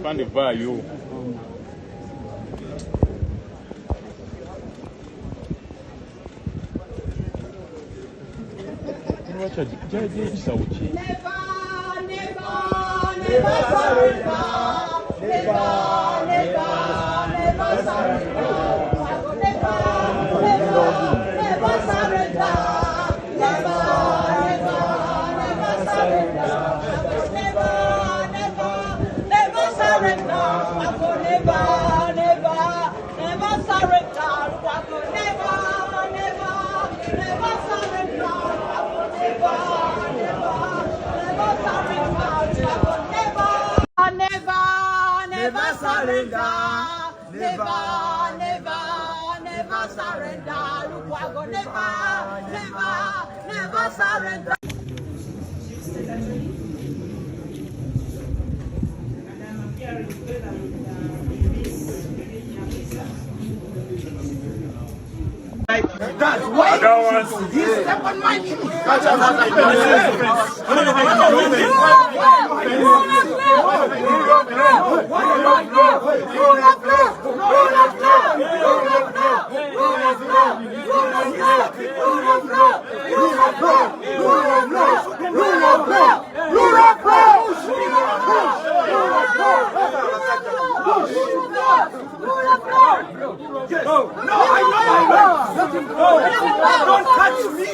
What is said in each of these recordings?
kandi vaayo. Jaji ekisawo ki? Never surrender. Never surrender. Lukwago, never surrender. That's what I don't want to do. Step on my shoes. Don't touch me.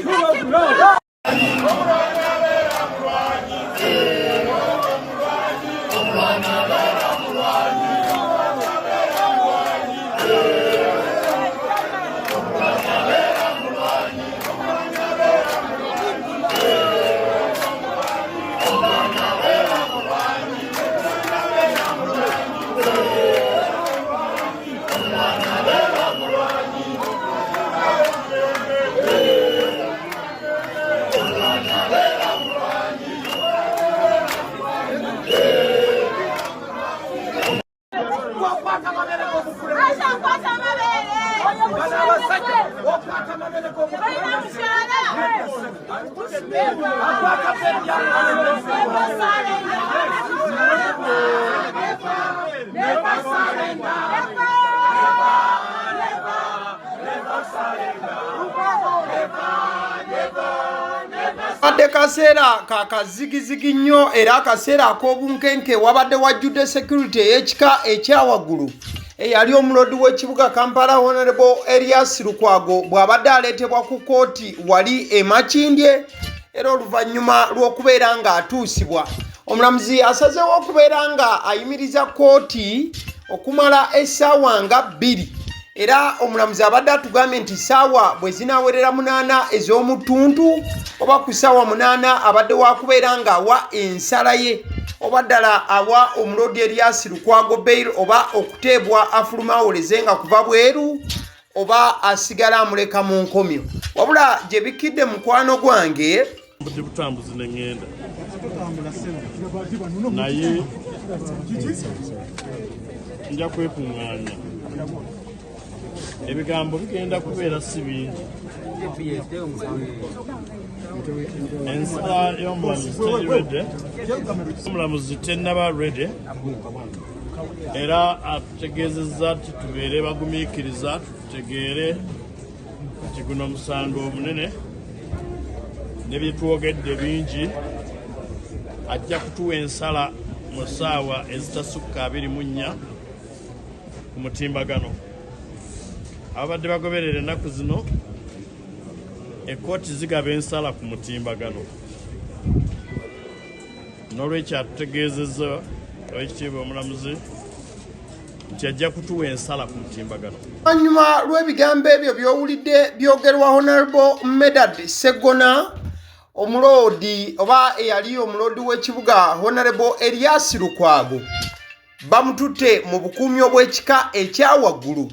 Ade kaseera kakazigizigi nnyo era akaseera ak'obunkenke wabadde wajjudde security ey'ekika ekyawaggulu eyali omulodi w'ekibuga Kampala Honorable Elias Lukwago bw'abadde aleetebwa ku kooti wali e Makindye era oluvannyuma lw'okubeera ng'atuusibwa omulamuzi asazeewo okubeera nga ayimiriza kooti okumala essaawa nga 2 era omulamuzi abadde atugambye nti ssaawa bwe zinaawerera 8 ez'omutuntu oba ku ssaawa 8 abadde wakubeera ng'awa ensala ye oba ddala awa omulodi Elias Lukwago bail oba okuteebwa afulumawoleze nga kuva bweru oba asigala amuleka mu nkomyo wabula gye bikidde mukwano gwange butambuzi n'engenda naye nja kwekuŋŋaanya ebigambo bigenda kubeera si bingi ensala y'omulamuzi teri rede omulamuzi tennaba rede era atutegeezezza nti tubeere bagumiikiriza tutegeere nti guno omusango omunene ne bye twogedde bingi ajja kutuwa ensala mu ssaawa ezitasukka 24 ku mutimbagano abadde bagoberera ennaku zino ekkooti zigaba ensala ku mutimbagano n'olwekyo atutegeezezza owekitiibwa omulamuzi nti ajja kutuwa ensala ku mutimbagano oluvannyuma lw'ebigambo ebyo by'owulidde byogerwa Honorable Medad Segona omulodi oba eyali omulodi w'ekibuga Honorable Elias Lukwago bamututte mu bukuumi obw'ekika ekyawaggulu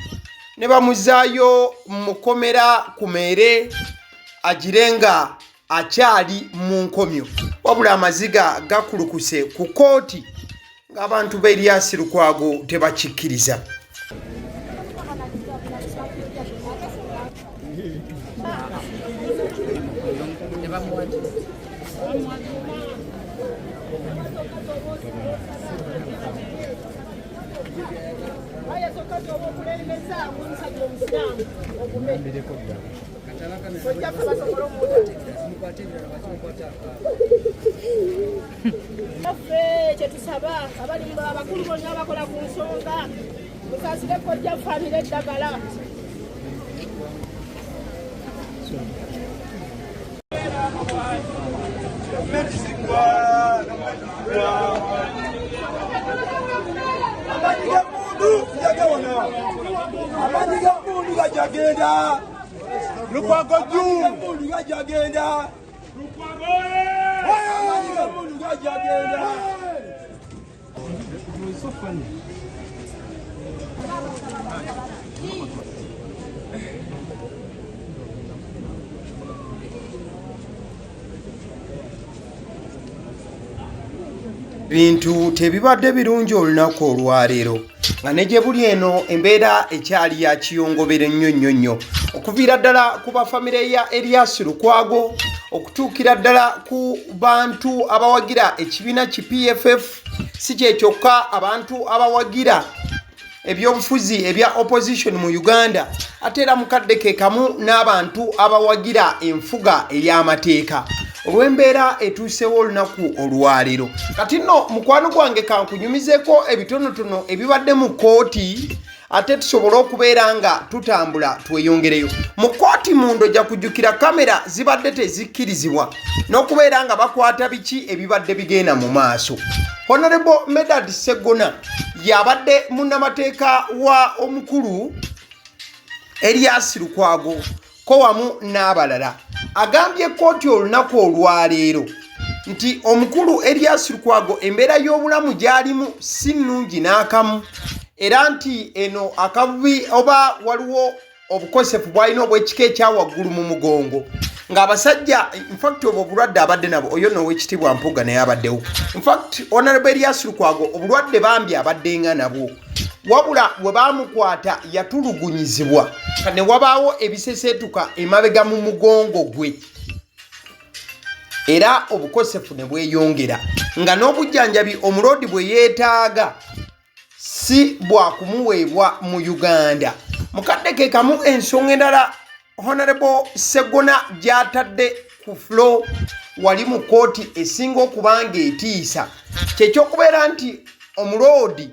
ne bamuzaayo mu kkomera ku meere agirenga akyali mu nkomyo wabula amaziga gakulukuse ku kooti ng'abantu ba Elias Lukwago tebakikkiriza Kyetusaba abali abakulu bonna abakola ku nsonga musaasire kojja famire eddagala. Lukwago juu. So funny. Bintu tebibadde birungi olunaku olwaleero nga ne gye buli eno embeera ekyali ya kiyongobere nnyo okuviira ddala ku bafamire ya Elias Lukwago okutuukira ddala ku bantu abawagira ekibiina ki PFF si kye kyokka abantu abawagira ebyobufuzi ebya opposition mu Uganda ate era mukadde ke kamu n'abantu abawagira enfuga ey'amateeka olw'embeera etuusewo olunaku olwaleero. Kati nno mukwano gwange kankunyumizeko ebitonotono ebibadde mu kooti ate tusobole okubeera nga tutambula tweyongereyo. Mu kooti munda ojja kujjukira kamera zibadde tezikkirizibwa n'okubeera nga bakwata biki ebibadde bigenda mu maaso. Honorable Medad Segona yabadde munnamateeka wa omukulu Elias Lukwago ko wamu n'abalala agambye kooti olunaku olwaleero nti omukulu Elias Lukwago embeera y'obulamu gy'alimu si nnungi n'akamu era nti eno akavubi oba waliwo obukosefu bw'alina obw'ekika ekyawaggulu mu mugongo ng'abasajja infact obwo obulwadde abadde nabo oyo n'owekitiibwa Mpuga naye abaddewo. Infact Honorable Elias Lukwago obulwadde bambi abaddenga nabwo wabula bwe baamukwata yatulugunyizibwa ne wabaawo ebiseseetuka emabega mu mugongo gwe era obukosefu ne bweyongera nga n'obujjanjabi omuloodi bwe yeetaaga si bwakumuweebwa mu Uganda. Mukadde ke kamu ensonga endala Honorable Segona gy'atadde ku flow wali mu kooti esinga okubanga etiisa kyekyokubeera nti omuloodi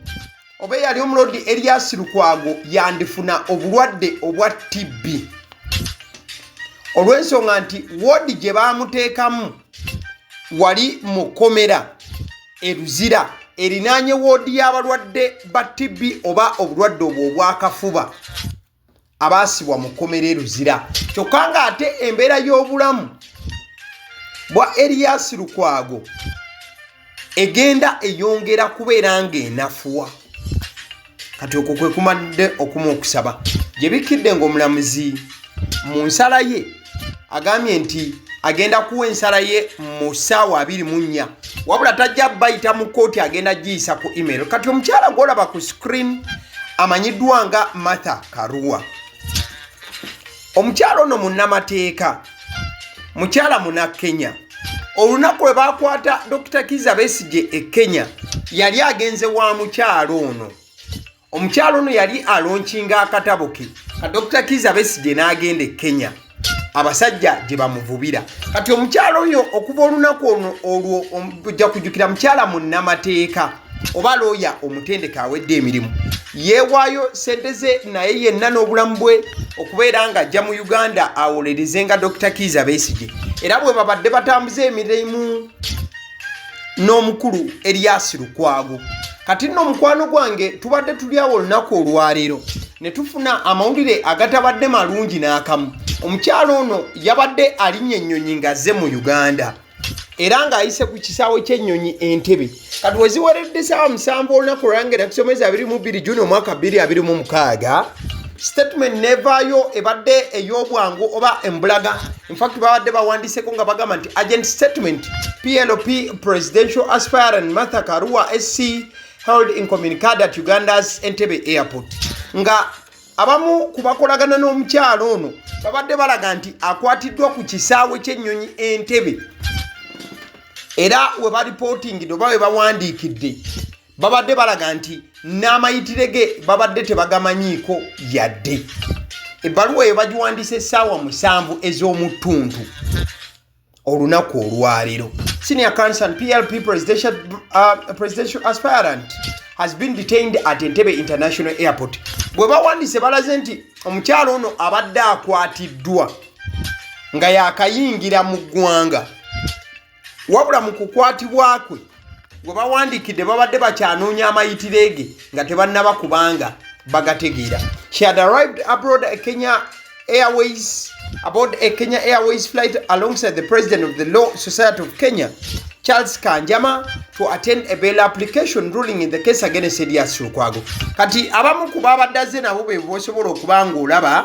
oba yali omuloodi Elias Lukwago yandifuna obulwadde obwa TB olw'ensonga nti woodi gye baamuteekamu wali mu kkomera e Luzira erinaanye woodi y'abalwadde ba TB oba obulwadde obwo obwakafuba abaasibwa mu kkomera e Luzira. Kyokka nga ate embeera y'obulamu bwa Elias Lukwago egenda eyongera kubeera ng'enafuwa. Kati okwo kwe kumadde okuma okusaba gye bikidde ng'omulamuzi mu nsala ye agambye nti agenda kuwa ensala ye mu ssaawa 24 wabula tajja bayita mu kooti agenda giyisa ku email. Kati omukyala gw'olaba ku screen amanyiddwa nga Martha Karua. Omukyala ono munnamateeka mukyala muna Kenya. Olunaku lwe baakwata Dr. Kizza Besigye e Kenya yali agenze wa mukyalo ono. Omukyalo ono yali alonkinga akatabo ke ka Dr. Kizza Besigye n'agenda e Kenya abasajja gye bamuvubira. Kati omukyalo oyo okuva olunaku olwo ojja kujjukira mukyala munnamateeka oba looya omutendeke awedde emirimu yeewaayo ssente ze naye yenna n'obulamu bwe okubeera nga ajja mu Uganda awolereze nga Dr. Kizza Besigye era bwe babadde batambuza emirimu n'omukulu Elias Lukwago. Kati nno mukwano gwange tubadde tuli awo olunaku olwaleero ne tufuna amawulire agatabadde malungi n'akamu. Omukyalo ono yabadde alinnye Nnyonyi ng'azze mu Uganda era ng'ayise ku kisaawe ky'Ennyonyi Entebbe. Kati we ziweredde ssaawa 7 olunaku olwange nakusomeza 22 Juni omwaka 2026 statement nevaayo ebadde ey'obwangu oba embulaga. Infact babadde bawandiiseko nga bagamba nti agent statement PLP presidential aspirant Martha Karua SC held incommunicado at Uganda's Entebbe airport. Nga abamu ku bakolagana n'omukyalo ono babadde balaga nti akwatiddwa ku kisaawe ky'Ennyonyi Entebbe era we baripotingidde oba we bawandiikidde babadde balaga nti n'amayitirege babadde tebagamanyiiko yadde. Ebbaluwa eyo bagiwandiise essaawa 7 ez'omutuntu olunaku olwaleero. Senior concerned PLP presidential aspirant has been detained at Entebbe International Airport. Bwe bawandiise balaze nti omukyalo ono abadde akwatiddwa nga yakayingira mu ggwanga. Wabula mu kukwatibwa kwe gwe bawandiikidde babadde bakyanoonya amayitirege nga tebannaba kubanga bagategeera. She had arrived aboard a Kenya Airways flight alongside the president of the Law Society of Kenya, Charles Kanjama, to attend a bail application ruling in the case against Elias Lukwago. Kati abamu ku babadde azze nabo be bosobola okubanga olaba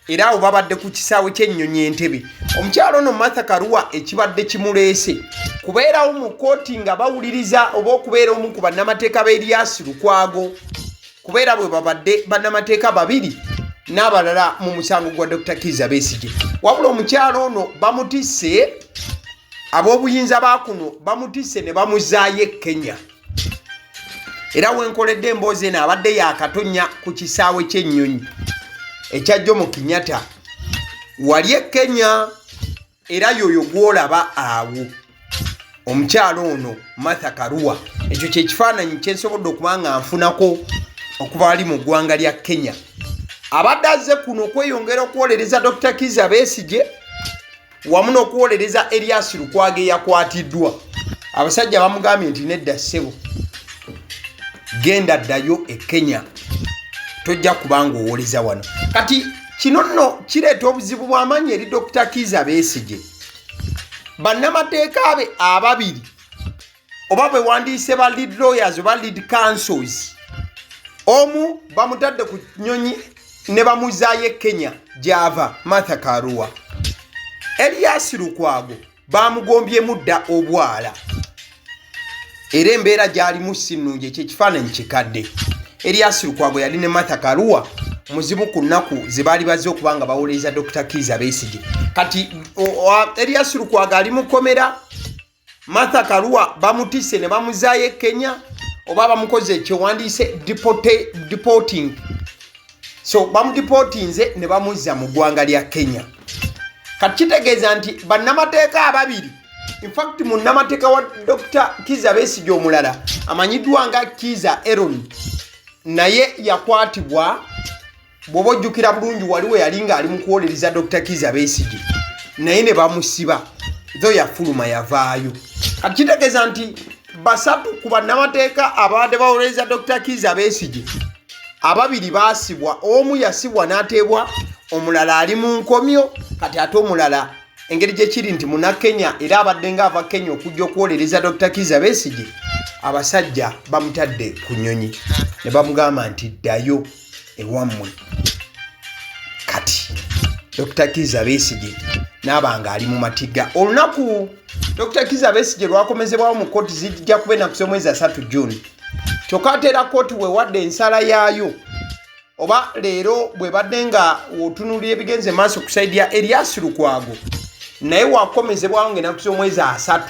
era awo babadde ku kisaawe ky'Ennyonyi Entebbe. Omukyalo ono Martha Karua ekibadde kimuleese kubeerawo mu kooti nga bawuliriza oba okubeera omu ku bannamateeka ba Elias Lukwago, kubeera bwe babadde bannamateeka 2 n'abalala mu musango gwa Dr. Kizza Besigye. Wabula omukyalo ono bamutisse, ab'obuyinza bakuno bamutisse ne bamuzaayo Kenya. Era wenkoledde emboozi eno abadde yakatonya ku kisaawe ky'Ennyonyi ekya Jomo Kenyatta wali e Kenya, era yoyo gwolaba awo omukyalo ono Martha Karua. Ekyo kye kifaananyi kyensobodde okuba nga nfunako okuba ali mu ggwanga lya Kenya. Abadde azze kuno okweyongera okwolereza Dr. Kizza Besigye wamu n'okwolereza Elias Lukwago eyakwatiddwa. Abasajja bamugambye nti nedda ssebo, genda ddayo e Kenya, tojja kubanga owoleza wano. Kati kino nno kireeta obuzibu bw'amaanyi eri Dr. Kizza Besigye. Bannamateeka be ababiri oba bwe wandiise ba lead lawyers oba lead counsels, omu bamutadde ku Nnyonyi ne bamuzaayo Kenya gy'ava Martha Karua. Elias Lukwago Bamugobye mudda obwala era embeera gy'alimu si nnungi, ekyekifaananyi kikadde. Elias Lukwago yali ne Martha Karua muzibu ku nnaku ze baali bazze okuba nga bawuliriza Dr. Kizza Besigye. Kati Elias Lukwago ali mu kkomera, Martha Karua bamutisse ne bamuzaayo Kenya oba bamukoze ekyewandiise deporting. So bamudeportinze ne bamuzza mu ggwanga lya Kenya. Kati kitegeeza nti bannamateeka ababiri, in fact munnamateeka wa Dr. Kizza Besigye omulala amanyiddwa nga Kizza Aaron naye yakwatibwa. Bw'oba ojjukira bulungi waliwo yali nga ali mu kuwolereza Dr. Kizza Besigye naye ne bamusiba, tho yafuluma yavaayo. Kati kitegeeza nti basatu ku bannamateeka abadde bawolereza Dr. Kizza Besigye ababiri baasibwa. Omu yasibwa n'ateebwa, omulala ali mu nkomyo. Kati ate omulala engeri gye kiri nti Munnakenya era abadde ng'ava Kenya okujja okuwolereza Dr. Kizza Besigye, abasajja bamutadde ku Nnyonyi ne bamugamba nti ddayo ewammwe. Kati Dr. Kizza Besigye n'abanga ali mu matigga. Olunaku Dr. Kizza Besigye lwakomezebwawo mu kooti zijja kuba ennaku z'omwezi 3 June. Kyokka ate era kooti wewadde ensala yaayo oba leero bwe badde nga otunulira ebigenze maaso ku saidi ya Elias Lukwago, naye wakomezebwawo ng'ennaku z'omwezi 3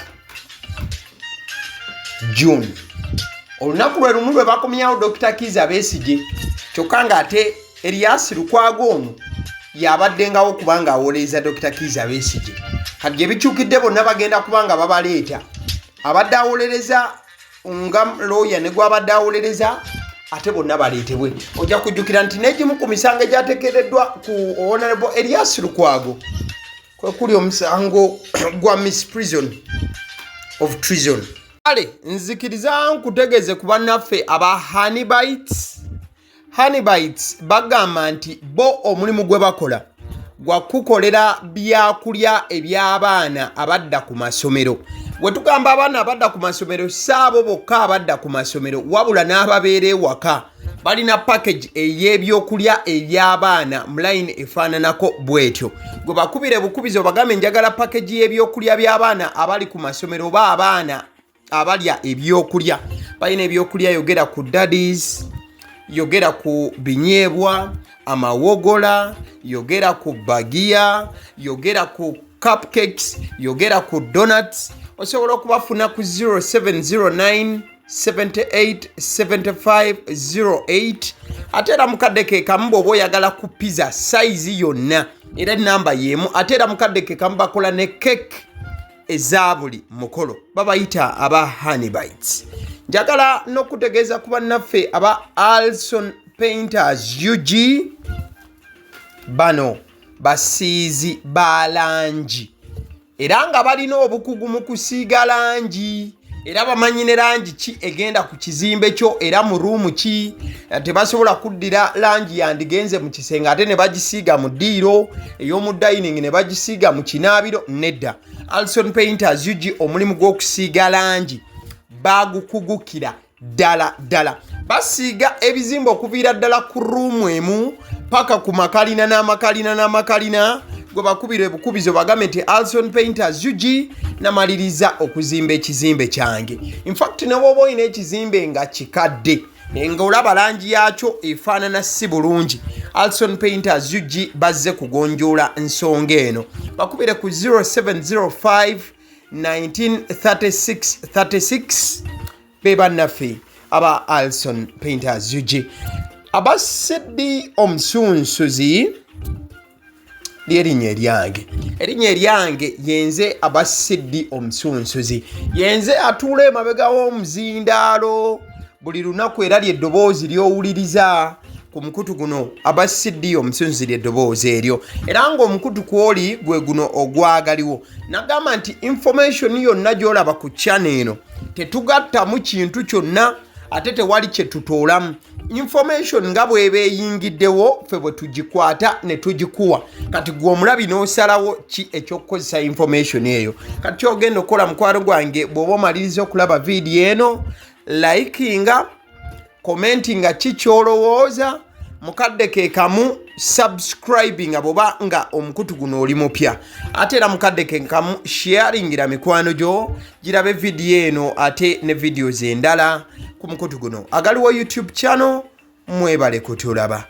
June. Olunaku lwe lumu lwe bakomyawo Dr. Kizza Besigye, kyokka ng'ate Elias Lukwago ono yabaddengawo kubanga awolereza Dr. Kizza Besigye. Kati gye bikyukidde bonna bagenda kubanga babaleeta. Abadde awolereza nga lawyer ne gwabadde awolereza ate bonna baleetebwe. Ojja kujjukira nti n'egimu ku misango egyateekeddwa ku Honorable Elias Lukwago kwe kuli omusango gwa misprision of treason. Kale nzikiriza nkutegeeze ku bannaffe aba Honeybites bagamba nti bo omulimu gwe bakola gwa kukolera byakulya eby'abaana abadda ku masomero. Bwe tugamba abaana abadda ku masomero saabo bokka abadda ku masomero wabula n'ababeera ewaka balina package ey'ebyokulya eby'abaana mu line efaananako bwetyo. Gwe bakubire bukubizo bagambe njagala package y'ebyokulya by'abaana abali ku masomero oba abaana abalya ebyokulya. Balina ebyokulya yogera ku daddies, yogera ku binyeebwa, amawogola, yogera ku bagiya, yogera ku cupcakes, yogera ku donuts. Osobola okubafuna ku 0709 787508 ate era mukadde ke kamu bw'oba oyagala ku pizza size yonna era namba y'emu ate era mukadde ke kamu bakola ne cake eza buli mukolo babayita aba honey bites. Njagala n'okutegeeza ku bannaffe aba Alson Painters UG bano basiizi ba langi era nga balina obukugu mu kusiiga langi era bamanyi ne langi ki egenda ku kizimbe kyo era mu ruumu ki tebasobola kuddira langi yandigenze mu kisenge ate ne bagisiiga mu ddiiro ey'omu dining ne bagisiiga mu kinaabiro nedda. Alson Painters UG omulimu gw'okusiiga langi bagukugukira ddala basiiga ebizimbe okuviira ddala ku ruumu emu paka ku makalina n'amakalina gwe bakubira ebukubizo bagambe nti Alson Painters UG namaliriza okuzimba ekizimbe kyange. In fact ne bw'oba olina ekizimbe nga kikadde nga olaba langi yaakyo efaanana si bulungi, Alson Painters UG bazze kugonjoola ensonga eno. Bakubire ku 0705 1936 be bannaffe aba Alson Painters UG. Aba Sedi Omusunsuzi erinnya eryange yenze aba Sedi Omusunsuzi yenze atuula emabega w'omuzindaalo buli lunaku era ly'eddoboozi ly'owuliriza ku mukutu guno aba Sedi Omusunsuzi ly'eddoboozi eryo era ng'omukutu kwoli gwe guno ogwagaliwo. Nagamba nti information yonna gy'olaba ku channel eno tetugattamu kintu kyonna ate tewali kye tutoolamu. Information nga bw'eba eyingiddewo ffe bwe tugikwata ne tugikuwa kati gwe omulabi n'osalawo ki eky'okukozesa information eyo. Kati kyogenda okukola mukwano gwange bw'oba omaliriza okulaba vidiyo eno likinga commentinga ki ky'olowooza mukadde ke kamu subscribinga bw'oba nga omukutu guno oli mupya ate era mukadde ke kamu sharingira mikwano gyo girabe vidiyo eno ate ne videos endala ku mukutu guno. Agaliwo YouTube channel mwebale kutulaba.